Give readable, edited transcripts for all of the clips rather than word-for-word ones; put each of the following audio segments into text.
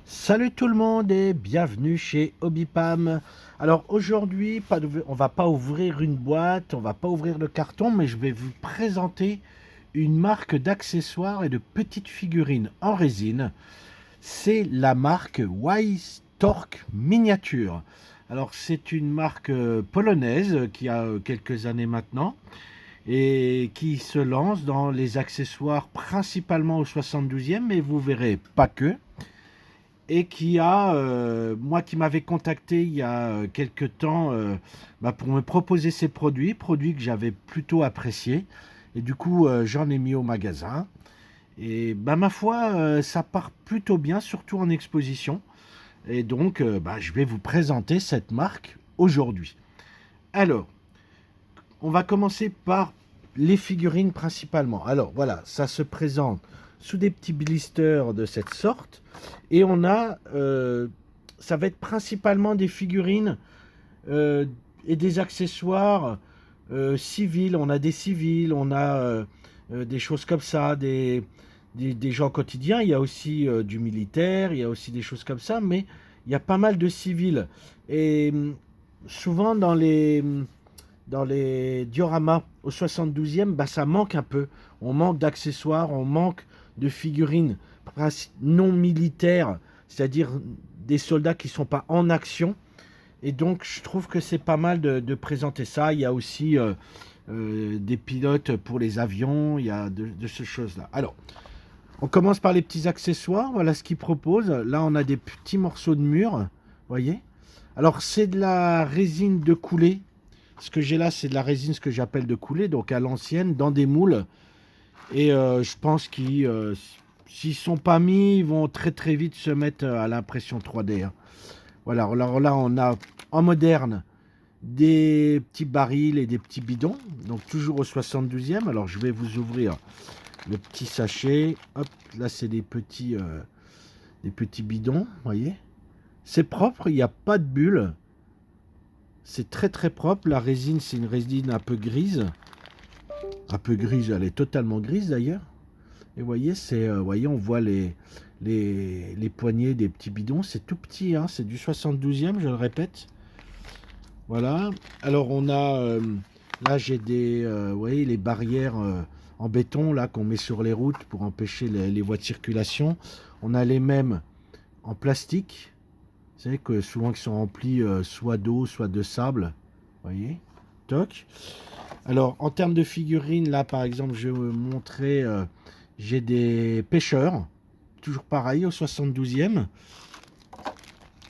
Salut tout le monde et bienvenue chez Hobbypam. Alors aujourd'hui, on va pas ouvrir une boîte, on va pas ouvrir le carton, mais je vais vous présenter une marque d'accessoires et de petites figurines en résine. C'est la marque Wise Torque Miniature. Alors c'est une marque polonaise qui a quelques années maintenant et qui se lance dans les accessoires principalement au 72e, mais vous verrez pas que et qui a, moi qui m'avais contacté il y a quelque temps pour me proposer ces produits que j'avais plutôt appréciés. Et du coup, j'en ai mis au magasin. Et ma foi, ça part plutôt bien, surtout en exposition. Et donc, je vais vous présenter cette marque aujourd'hui. Alors, on va commencer par les figurines principalement. Alors voilà, ça se présente sous des petits blisters de cette sorte. Et ça va être principalement des figurines euh, et des accessoires civils. On a des civils, on a des choses comme ça, des gens quotidiens. Il y a aussi du militaire, il y a aussi des choses comme ça, mais il y a pas mal de civils. Et souvent dans les dioramas au 72e, ça manque un peu. On manque d'accessoires, on manque de figurines non militaires, c'est-à-dire des soldats qui ne sont pas en action. Et donc, je trouve que c'est pas mal de présenter ça. Il y a aussi des pilotes pour les avions, il y a de ces choses-là. Alors, on commence par les petits accessoires. Voilà ce qu'ils proposent. Là, on a des petits morceaux de mur, voyez. Alors, c'est de la résine de coulée. Ce que j'ai là, c'est de la résine, ce que j'appelle de coulée, donc à l'ancienne, dans des moules. Et je pense qu'ils, s'ils ne sont pas mis, ils vont très très vite se mettre à l'impression 3D, hein. Voilà, alors là, on a en moderne des petits barils et des petits bidons, donc toujours au 72e. Alors je vais vous ouvrir le petit sachet. Hop, là, c'est des petits bidons, voyez. C'est propre, il n'y a pas de bulles. C'est très très propre. La résine, c'est une résine un peu grise. Un peu grise, elle est totalement grise d'ailleurs. Et voyez, on voit les poignées des petits bidons. C'est tout petit, hein, c'est du 72e, je le répète. Voilà. Alors là j'ai vous voyez, les barrières en béton là qu'on met sur les routes pour empêcher les voies de circulation. On a les mêmes en plastique. Vous savez que souvent ils sont remplis soit d'eau, soit de sable. Voyez. Toc. Alors, en termes de figurines, là, par exemple, je vais vous montrer, j'ai des pêcheurs, toujours pareil, au 72e.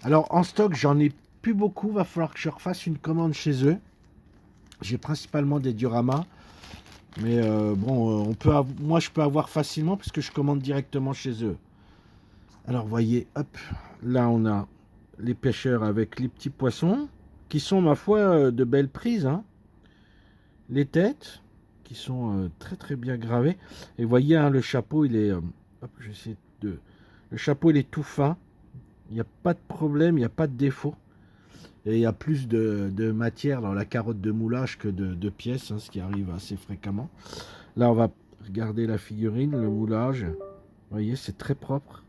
Alors, en stock, j'en ai plus beaucoup, va falloir que je refasse une commande chez eux. J'ai principalement des dioramas, mais moi, je peux avoir facilement parce que je commande directement chez eux. Alors, voyez, hop, là, on a les pêcheurs avec les petits poissons, qui sont, ma foi, de belles prises, hein. Les têtes qui sont très très bien gravées. Et voyez, hein, le chapeau, il est. Hop, le chapeau, il est tout fin. Il n'y a pas de problème, il n'y a pas de défaut. Et il y a plus de matière dans la carotte de moulage que de pièces, hein, ce qui arrive assez fréquemment. Là, on va regarder la figurine, le moulage. Vous voyez, c'est très propre.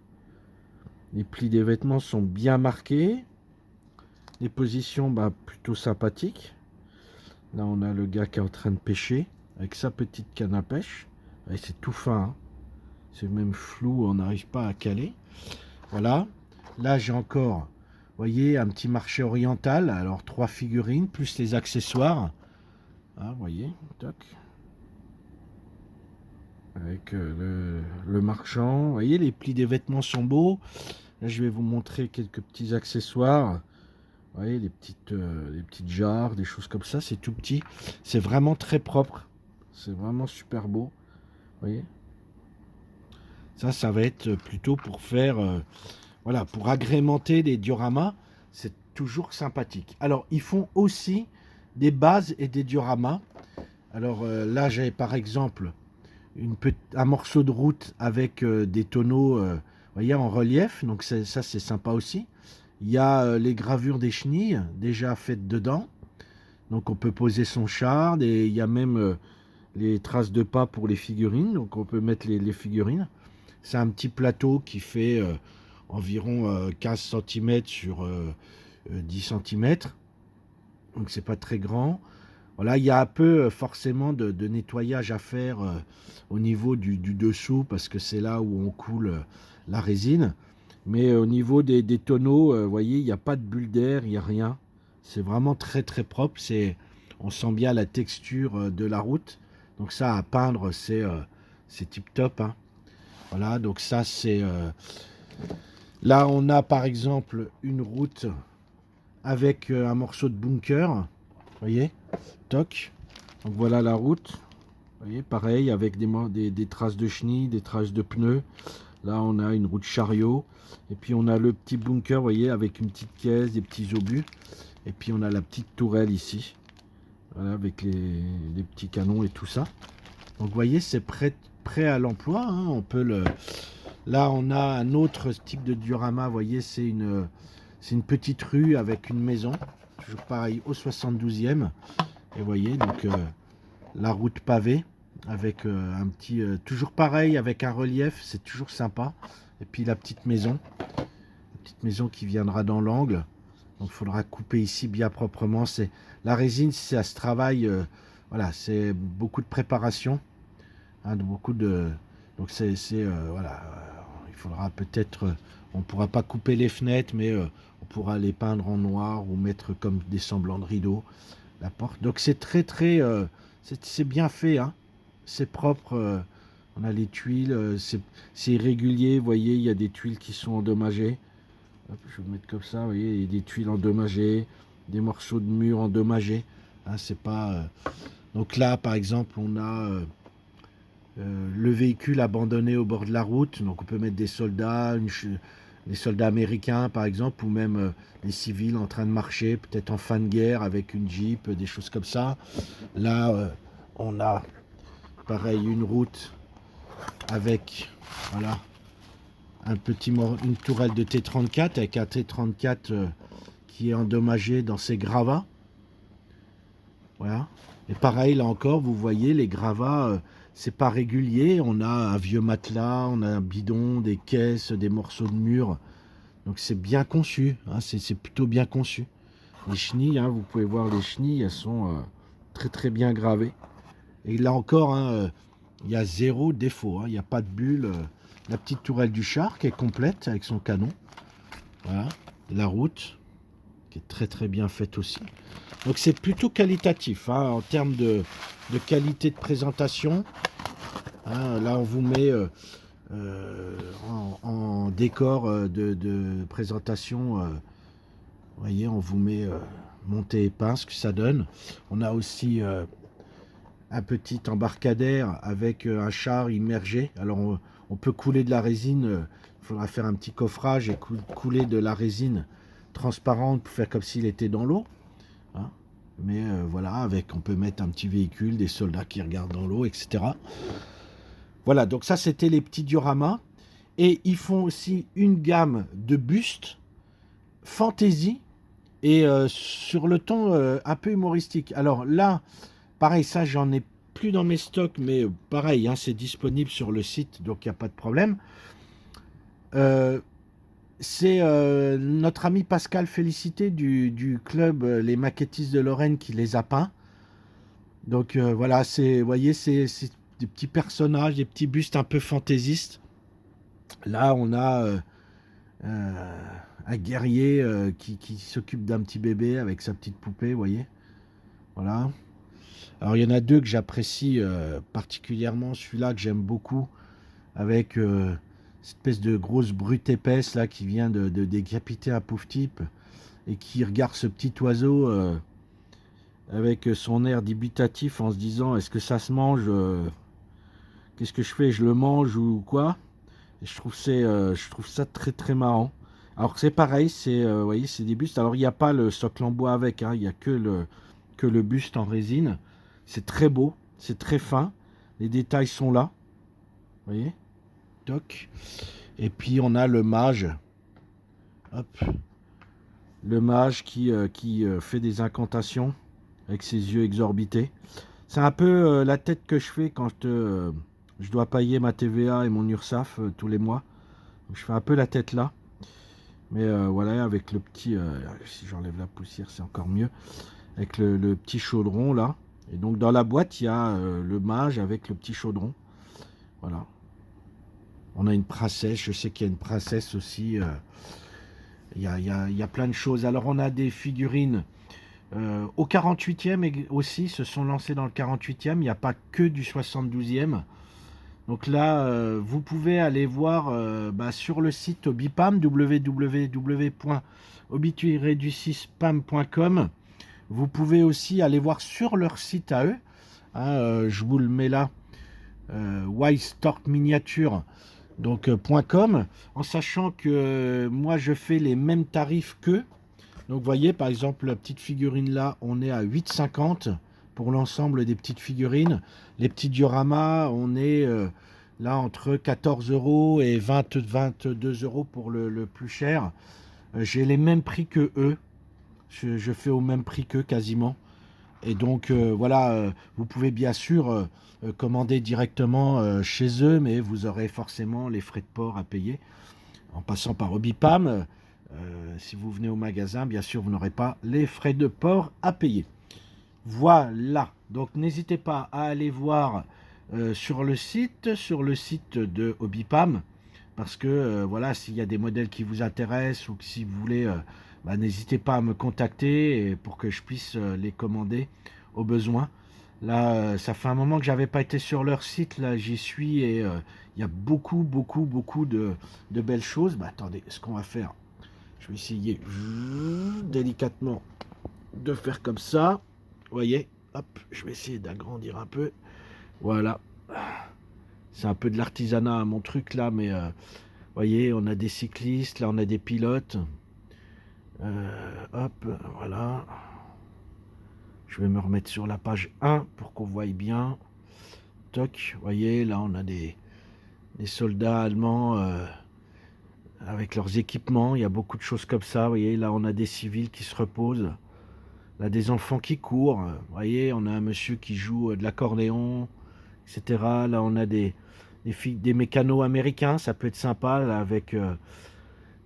Les plis des vêtements sont bien marqués. Les positions, plutôt sympathiques. Là, on a le gars qui est en train de pêcher avec sa petite canne à pêche. Et c'est tout fin, hein. C'est même flou, on n'arrive pas à caler. Voilà. Là, j'ai encore, vous voyez, un petit marché oriental. Alors, 3 figurines, plus les accessoires. Ah, vous voyez, toc. Avec le marchand. Vous voyez, les plis des vêtements sont beaux. Là, je vais vous montrer quelques petits accessoires. Vous voyez, les petites jarres, des choses comme ça, c'est tout petit. C'est vraiment très propre. C'est vraiment super beau. Vous voyez. Ça va être plutôt pour faire, voilà, pour agrémenter les dioramas. C'est toujours sympathique. Alors, ils font aussi des bases et des dioramas. Alors là, j'avais par exemple un morceau de route avec des tonneaux, vous voyez, en relief. Donc ça, c'est sympa aussi. Il y a les gravures des chenilles déjà faites dedans. Donc on peut poser son char. Et il y a même les traces de pas pour les figurines. Donc on peut mettre les figurines. C'est un petit plateau qui fait environ 15 cm sur 10 cm. Donc c'est pas très grand. Voilà, il y a un peu forcément de nettoyage à faire au niveau du dessous parce que c'est là où on coule la résine. Mais au niveau des tonneaux, vous voyez, il n'y a pas de bulle d'air, il n'y a rien. C'est vraiment très très propre. On sent bien la texture de la route. Donc ça, à peindre, c'est tip top, hein. Voilà, donc ça c'est... Là, on a par exemple une route avec un morceau de bunker. Vous voyez, toc. Donc voilà la route. Vous voyez, pareil, avec des traces de chenilles, des traces de pneus. Là, on a une route chariot. Et puis, on a le petit bunker, vous voyez, avec une petite caisse, des petits obus. Et puis, on a la petite tourelle ici. Voilà, avec les petits canons et tout ça. Donc, vous voyez, c'est prêt à l'emploi, hein. On peut le... Là, on a un autre type de diorama. Vous voyez, c'est une petite rue avec une maison. Toujours pareil, au 72e. Et vous voyez, donc, la route pavée. Avec un petit... toujours pareil, avec un relief. C'est toujours sympa. Et puis, la petite maison. La petite maison qui viendra dans l'angle. Donc, il faudra couper ici bien proprement. La résine, ça se travaille... voilà, c'est beaucoup de préparation. Hein, donc voilà, il faudra peut-être, on ne pourra pas couper les fenêtres, mais on pourra les peindre en noir ou mettre comme des semblants de rideaux la porte. Donc c'est c'est bien fait, hein. C'est propre. On a les tuiles, c'est irrégulier. Vous voyez, il y a des tuiles qui sont endommagées. Hop, je vais vous mettre comme ça. Vous voyez, il y a des tuiles endommagées, des morceaux de mur endommagés. Hein, c'est pas. Donc là, par exemple, on a le véhicule abandonné au bord de la route. Donc on peut mettre des soldats, les soldats américains par exemple, ou même les civils en train de marcher, peut-être en fin de guerre avec une Jeep, des choses comme ça. Là, on a pareil une route avec voilà une tourelle de T34 avec un T34 qui est endommagé dans ses gravats. Voilà. Et pareil, là encore, vous voyez, les gravats, c'est pas régulier. On a un vieux matelas, on a un bidon, des caisses, des morceaux de mur. Donc c'est bien conçu, hein, c'est plutôt bien conçu. Les chenilles, hein, vous pouvez voir les chenilles, elles sont très très bien gravées. Et là encore, hein, il y a zéro défaut, hein, il n'y a pas de bulle. La petite tourelle du char qui est complète avec son canon. Voilà. La route qui est très très bien faite aussi. Donc c'est plutôt qualitatif, hein, en termes de qualité de présentation. Hein, là on vous met en décor de présentation. Vous voyez, on vous met montée et peint, ce que ça donne. On a aussi un petit embarcadère avec un char immergé. Alors on peut couler de la résine. Il faudra faire un petit coffrage et couler de la résine transparente pour faire comme s'il était dans l'eau. Hein, mais voilà, on peut mettre un petit véhicule, des soldats qui regardent dans l'eau, etc. Voilà, donc ça c'était les petits dioramas. Et ils font aussi une gamme de bustes fantasy et sur le ton un peu humoristique. Alors là, pareil, ça j'en ai plus dans mes stocks, mais pareil, hein, c'est disponible sur le site, donc il n'y a pas de problème. C'est notre ami Pascal Félicité du club Les Maquettistes de Lorraine qui les a peints. Donc voilà, vous voyez, c'est des petits personnages, des petits bustes un peu fantaisistes. Là, on a un guerrier qui s'occupe d'un petit bébé avec sa petite poupée, vous voyez. Voilà. Alors, il y en a deux que j'apprécie particulièrement. Celui-là que j'aime beaucoup, avec cette espèce de grosse brute épaisse là qui vient de décapiter un pauvre type et qui regarde ce petit oiseau avec son air dubitatif en se disant est-ce que ça se mange, qu'est-ce que je fais, je le mange ou quoi. Et je trouve ça très très marrant. Alors c'est pareil, vous voyez, c'est des bustes. Alors il n'y a pas le socle en bois avec, hein, il n'y a que le buste en résine. C'est très beau, c'est très fin, les détails sont là, vous voyez. Toc. Et puis on a le mage. Hop. Le mage qui fait des incantations avec ses yeux exorbités. C'est un peu la tête que je fais quand je dois payer ma TVA et mon URSSAF tous les mois. Donc, je fais un peu la tête là. Mais voilà, avec le petit... si j'enlève la poussière, c'est encore mieux. Avec le petit chaudron, là. Et donc, dans la boîte, il y a le mage avec le petit chaudron. Voilà. On a une princesse. Je sais qu'il y a une princesse aussi. Il y a plein de choses. Alors, on a des figurines au 48e aussi. Se sont lancés dans le 48e. Il n'y a pas que du 72e. Donc là, vous pouvez aller voir sur le site Obipam, www.obi-du6pam.com. Vous pouvez aussi aller voir sur leur site à eux. Hein, je vous le mets là, wistorkminiature, donc .com, en sachant que moi je fais les mêmes tarifs qu'eux. Donc vous voyez, par exemple, la petite figurine là, on est à 8,50 pour l'ensemble des petites figurines. Les petits dioramas, on est là entre 14 euros et 22 euros pour le plus cher. J'ai les mêmes prix que eux. Je fais au même prix qu'eux quasiment. Et donc voilà, vous pouvez bien sûr commander directement chez eux, mais vous aurez forcément les frais de port à payer. En passant par Obipam, si vous venez au magasin, bien sûr, vous n'aurez pas les frais de port à payer. Voilà, donc n'hésitez pas à aller voir sur le site de Obipam, parce que voilà, s'il y a des modèles qui vous intéressent ou que si vous voulez, n'hésitez pas à me contacter pour que je puisse les commander au besoin. Là, ça fait un moment que j'avais pas été sur leur site, là j'y suis et il y a beaucoup de belles choses. Attendez, ce qu'on va faire, je vais essayer délicatement de faire comme ça. Vous voyez, hop, je vais essayer d'agrandir un peu. Voilà. C'est un peu de l'artisanat mon truc là, mais vous voyez, on a des cyclistes, là on a des pilotes. Hop, voilà. Je vais me remettre sur la page 1 pour qu'on voie bien. Toc, vous voyez, là on a des soldats allemands avec leurs équipements. Il y a beaucoup de choses comme ça. Vous voyez, là on a des civils qui se reposent. Là, des enfants qui courent. Vous voyez, on a un monsieur qui joue de l'accordéon, etc. Là, on a des mécanos américains. Ça peut être sympa. Là, avec,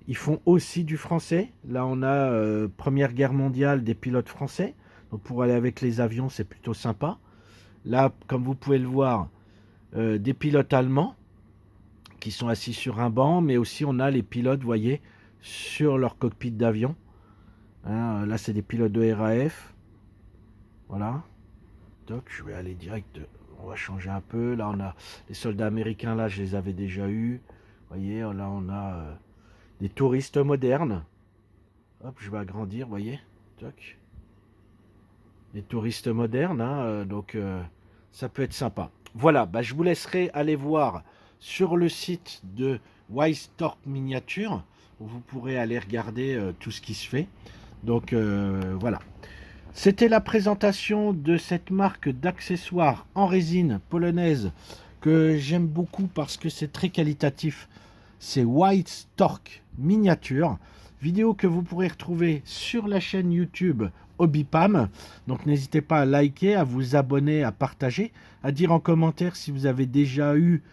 ils font aussi du français. Là, on a Première Guerre mondiale des pilotes français. Donc, pour aller avec les avions, c'est plutôt sympa. Là, comme vous pouvez le voir, des pilotes allemands qui sont assis sur un banc. Mais aussi, on a les pilotes, vous voyez, sur leur cockpit d'avion. Hein, là, c'est des pilotes de RAF. Voilà. Donc, je vais aller direct. On va changer un peu. Là, on a les soldats américains. Là, je les avais déjà eus. Vous voyez, là, on a des touristes modernes. Hop, je vais agrandir, vous voyez. Toc. Des touristes modernes. Hein, donc, ça peut être sympa. Voilà, je vous laisserai aller voir sur le site de Wistork Miniature, où vous pourrez aller regarder tout ce qui se fait. Donc voilà. C'était la présentation de cette marque d'accessoires en résine polonaise que j'aime beaucoup parce que c'est très qualitatif. C'est Wistork Miniature. Vidéo que vous pourrez retrouver sur la chaîne YouTube Obipam. Donc n'hésitez pas à liker, à vous abonner, à partager, à dire en commentaire si vous avez déjà eu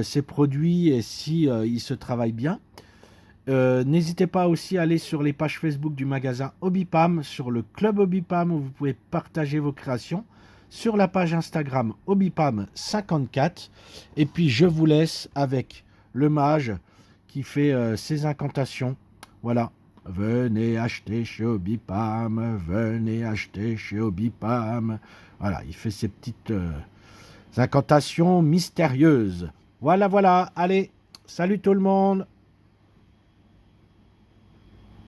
ces produits et si ils se travaillent bien. N'hésitez pas aussi à aller sur les pages Facebook du magasin Obipam, sur le club Obipam où vous pouvez partager vos créations, sur la page Instagram Obipam54. Et puis je vous laisse avec le mage qui fait ses incantations. Voilà. Venez acheter chez Obipam, venez acheter chez Obipam. Voilà, il fait ses petites incantations mystérieuses. Voilà, voilà. Allez, salut tout le monde.